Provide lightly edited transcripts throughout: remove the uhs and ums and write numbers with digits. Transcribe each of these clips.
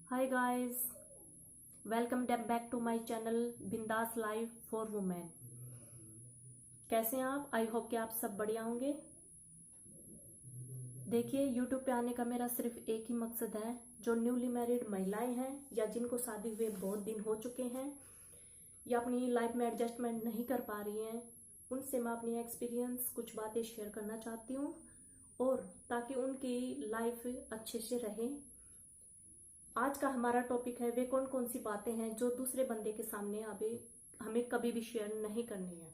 Hi guys, welcome back to my channel Bindaas Life for Women. कैसे हैं आप? I hope कि आप सब बढ़िया होंगे। देखिए, यूट्यूब पे आने का मेरा सिर्फ एक ही मकसद है। जो न्यूली मैरिड महिलाएं हैं या जिनको शादी हुए बहुत दिन हो चुके हैं या अपनी लाइफ में एडजस्टमेंट नहीं कर पा रही हैं, उनसे मैं अपनी एक्सपीरियंस कुछ बातें शेयर करना चाहती हूँ, और ताकि उनकी लाइफ अच्छे से रहे। आज का हमारा टॉपिक है वे कौन कौन सी बातें हैं जो दूसरे बंदे के सामने अभी हमें कभी भी शेयर नहीं करनी है।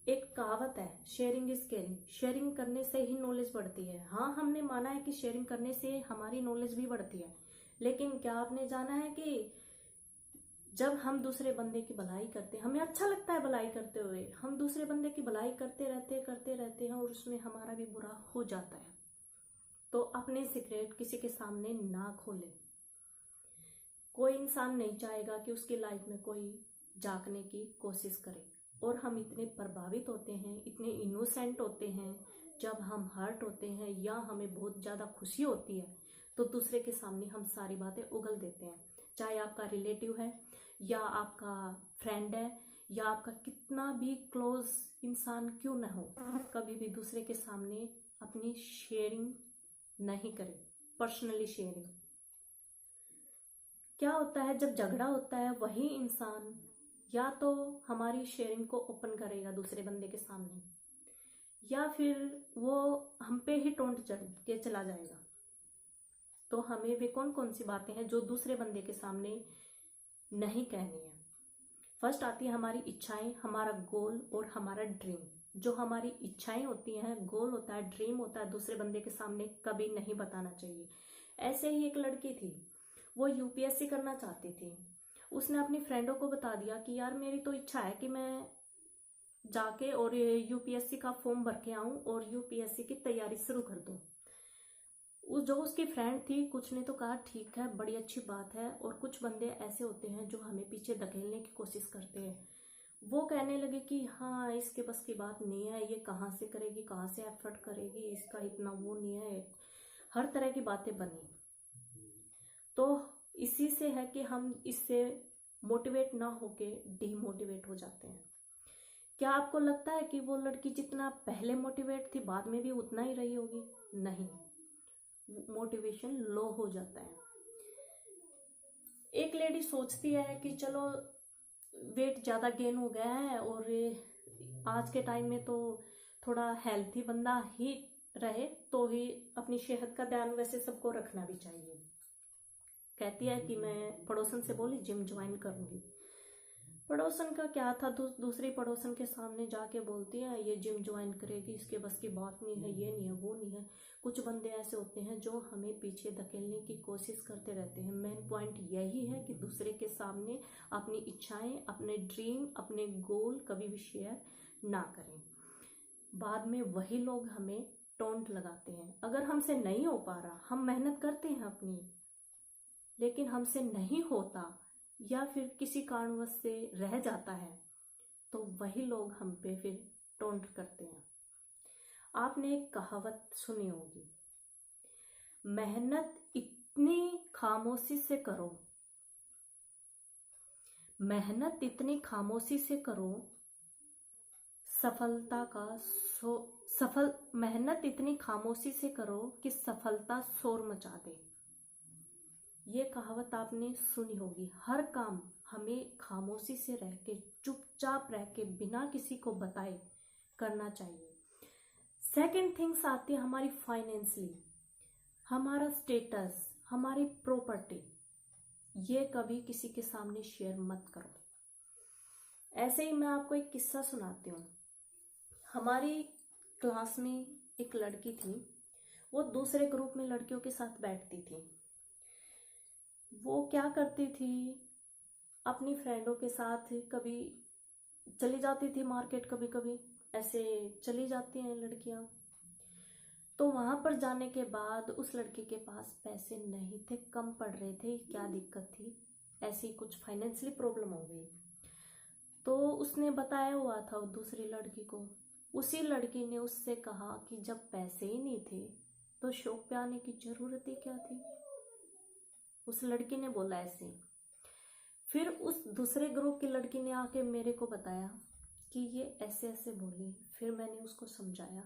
एक कहावत है, शेयरिंग इज केयरिंग। शेयरिंग करने से ही नॉलेज बढ़ती है। हाँ, हमने माना है कि शेयरिंग करने से हमारी नॉलेज भी बढ़ती है, लेकिन क्या आपने जाना है कि जब हम दूसरे बंदे की भलाई करते हैं, हमें अच्छा लगता है भलाई करते हुए, हम दूसरे बंदे की भलाई करते रहते हैं और उसमें हमारा भी बुरा हो जाता है। तो अपने सीक्रेट किसी के सामने ना खोले। कोई इंसान नहीं चाहेगा कि उसकी लाइफ में कोई झांकने की कोशिश करे, और हम इतने प्रभावित होते हैं, इतने इनोसेंट होते हैं, जब हम हर्ट होते हैं या हमें बहुत ज्यादा खुशी होती है तो दूसरे के सामने हम सारी बातें उगल देते हैं। चाहे आपका रिलेटिव है या आपका फ्रेंड है या आपका कितना भी क्लोज इंसान क्यों ना हो, कभी भी दूसरे के सामने अपनी शेयरिंग नहीं करें। पर्सनली शेयरिंग क्या होता है, जब झगड़ा होता है वही इंसान या तो हमारी शेयरिंग को ओपन करेगा दूसरे बंदे के सामने, या फिर वो हम पे ही टोंट चढ़ के चला जाएगा। तो हमें वे कौन कौन सी बातें हैं जो दूसरे बंदे के सामने नहीं कहनी है। फर्स्ट आती है हमारी इच्छाएं, हमारा गोल और हमारा ड्रीम। जो हमारी इच्छाएं होती हैं, गोल होता है, ड्रीम होता है, दूसरे बंदे के सामने कभी नहीं बताना चाहिए। ऐसे ही एक लड़की थी, वो यूपीएससी करना चाहती थी। उसने अपनी फ्रेंडों को बता दिया कि यार मेरी तो इच्छा है कि मैं जाके और यूपीएससी का फॉर्म भर के आऊं और यूपीएससी की तैयारी शुरू कर दूं। जो उसकी फ्रेंड थी, कुछ ने तो कहा ठीक है, बड़ी अच्छी बात है, और कुछ बंदे ऐसे होते हैं जो हमें पीछे धकेलने की कोशिश करते हैं। वो कहने लगे कि हाँ, इसके बस की बात नहीं है, ये कहाँ से करेगी, कहाँ से एफर्ट करेगी, इसका इतना वो नहीं है। हर तरह की बातें बनी। तो इसी से है कि हम इससे मोटिवेट ना होके डीमोटिवेट हो जाते हैं। क्या आपको लगता है कि वो लड़की जितना पहले मोटिवेट थी बाद में भी उतना ही रही होगी? नहीं, मोटिवेशन लो हो जाता है। एक लेडी सोचती है कि चलो वेट ज्यादा गेन हो गया है और आज के टाइम में तो थोड़ा हेल्थी बंदा ही रहे तो ही अपनी सेहत का ध्यान वैसे सबको रखना भी चाहिए। कहती है कि मैं पड़ोसन से बोली जिम ज्वाइन करूंगी। पड़ोसन का क्या था, दूसरी पड़ोसन के सामने जाके बोलती है ये जिम ज्वाइन करेगी, इसके बस की बात नहीं है, ये नहीं है, वो नहीं है। कुछ बंदे ऐसे होते हैं जो हमें पीछे धकेलने की कोशिश करते रहते हैं। मेन पॉइंट यही है कि दूसरे के सामने अपनी इच्छाएं, अपने ड्रीम, अपने गोल कभी भी शेयर ना करें। बाद में वही लोग हमें टोंट लगाते हैं। अगर हमसे नहीं हो पा रहा, हम मेहनत करते हैं अपनी, लेकिन हमसे नहीं होता या फिर किसी कारणवश से रह जाता है, तो वही लोग हम पे फिर टोंट करते हैं। आपने एक कहावत सुनी होगी, मेहनत इतनी खामोशी से करो, मेहनत इतनी खामोशी से करो, सफलता का मेहनत इतनी खामोशी से करो कि सफलता शोर मचा दे। ये कहावत आपने सुनी होगी। हर काम हमें खामोशी से रह के, चुपचाप रह के, बिना किसी को बताए करना चाहिए। सेकंड थिंग्स आती है हमारी फाइनेंशियली, हमारा स्टेटस, हमारी प्रॉपर्टी। ये कभी किसी के सामने शेयर मत करो। ऐसे ही मैं आपको एक किस्सा सुनाती हूँ। हमारी क्लास में एक लड़की थी, वो दूसरे ग्रुप में लड़कियों के साथ बैठती थी। वो क्या करती थी, अपनी फ्रेंडों के साथ कभी चली जाती थी मार्केट, कभी कभी ऐसे चली जाती हैं लड़कियां। तो वहां पर जाने के बाद उस लड़की के पास पैसे नहीं थे, कम पड़ रहे थे। क्या दिक्कत थी, ऐसी कुछ फाइनेंशियली प्रॉब्लम हो गई। तो उसने बताया हुआ था दूसरी लड़की को। उसी लड़की ने उससे कहा कि जब पैसे ही नहीं थे तो शौक पे आने की जरूरत ही क्या थी। उस लड़की ने बोला ऐसे। फिर उस दूसरे ग्रुप की लड़की ने आके मेरे को बताया कि ये ऐसे ऐसे बोली। फिर मैंने उसको समझाया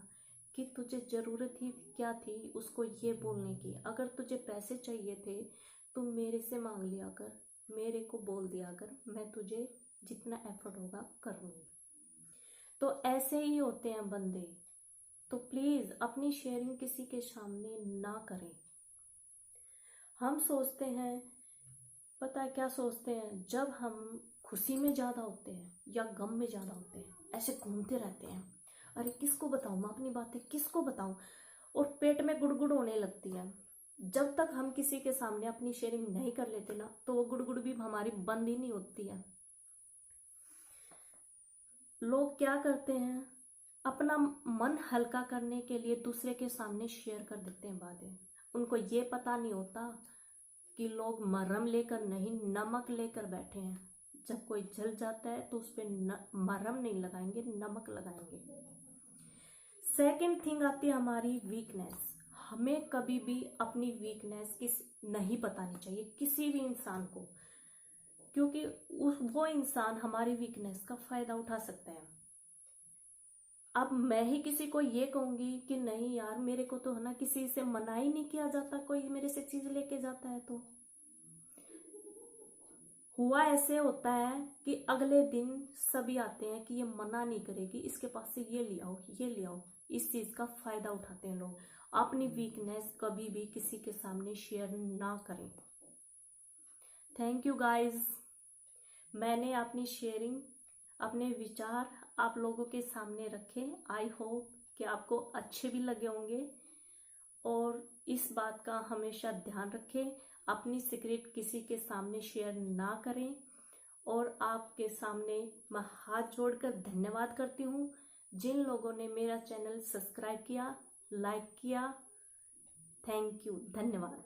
कि तुझे जरूरत ही क्या थी उसको ये बोलने की। अगर तुझे पैसे चाहिए थे तो मेरे से मांग लिया कर, मेरे को बोल दिया कर, मैं तुझे जितना एफर्ट होगा करूँगी। तो ऐसे ही होते हैं बंदे। तो प्लीज अपनी शेयरिंग किसी के सामने ना करें। हम सोचते हैं, पता है क्या सोचते हैं, जब हम खुशी में ज्यादा होते हैं या गम में ज्यादा होते हैं, ऐसे घूमते रहते हैं, अरे किसको बताऊं मैं अपनी बातें, किसको बताऊं, और पेट में गुड़गुड़ होने लगती है। जब तक हम किसी के सामने अपनी शेयरिंग नहीं कर लेते ना, तो वो गुड़गुड़ भी हमारी बंद ही नहीं होती है। लोग क्या करते हैं, अपना मन हल्का करने के लिए दूसरे के सामने शेयर कर देते हैं बातें। उनको ये पता नहीं होता कि लोग मरहम लेकर नहीं, नमक लेकर बैठे हैं। जब कोई जल जाता है तो उस पर मरहम नहीं लगाएंगे, नमक लगाएंगे। सेकंड थिंग आती है हमारी वीकनेस। हमें कभी भी अपनी वीकनेस नहीं बतानी चाहिए किसी भी इंसान को, क्योंकि वो इंसान हमारी वीकनेस का फायदा उठा सकता है। अब मैं ही किसी को ये कहूंगी कि नहीं यार, मेरे को तो है ना किसी से मना ही नहीं किया जाता, कोई मेरे से चीज लेके जाता है तो हुआ ऐसे होता है कि अगले दिन सभी आते हैं कि ये मना नहीं करेगी, इसके पास से ये ले आओ, ये ले आओ। इस चीज का फायदा उठाते हैं लोग। अपनी वीकनेस कभी भी किसी के सामने शेयर ना करें। Thank you guys. मैंने अपनी शेयरिंग, अपने विचार आप लोगों के सामने रखे। आई होप कि आपको अच्छे भी लगे होंगे। और इस बात का हमेशा ध्यान रखें, अपनी सीक्रेट किसी के सामने शेयर ना करें। और आपके सामने मैं हाथ जोड़कर धन्यवाद करती हूँ जिन लोगों ने मेरा चैनल सब्सक्राइब किया, लाइक किया। थैंक यू, धन्यवाद।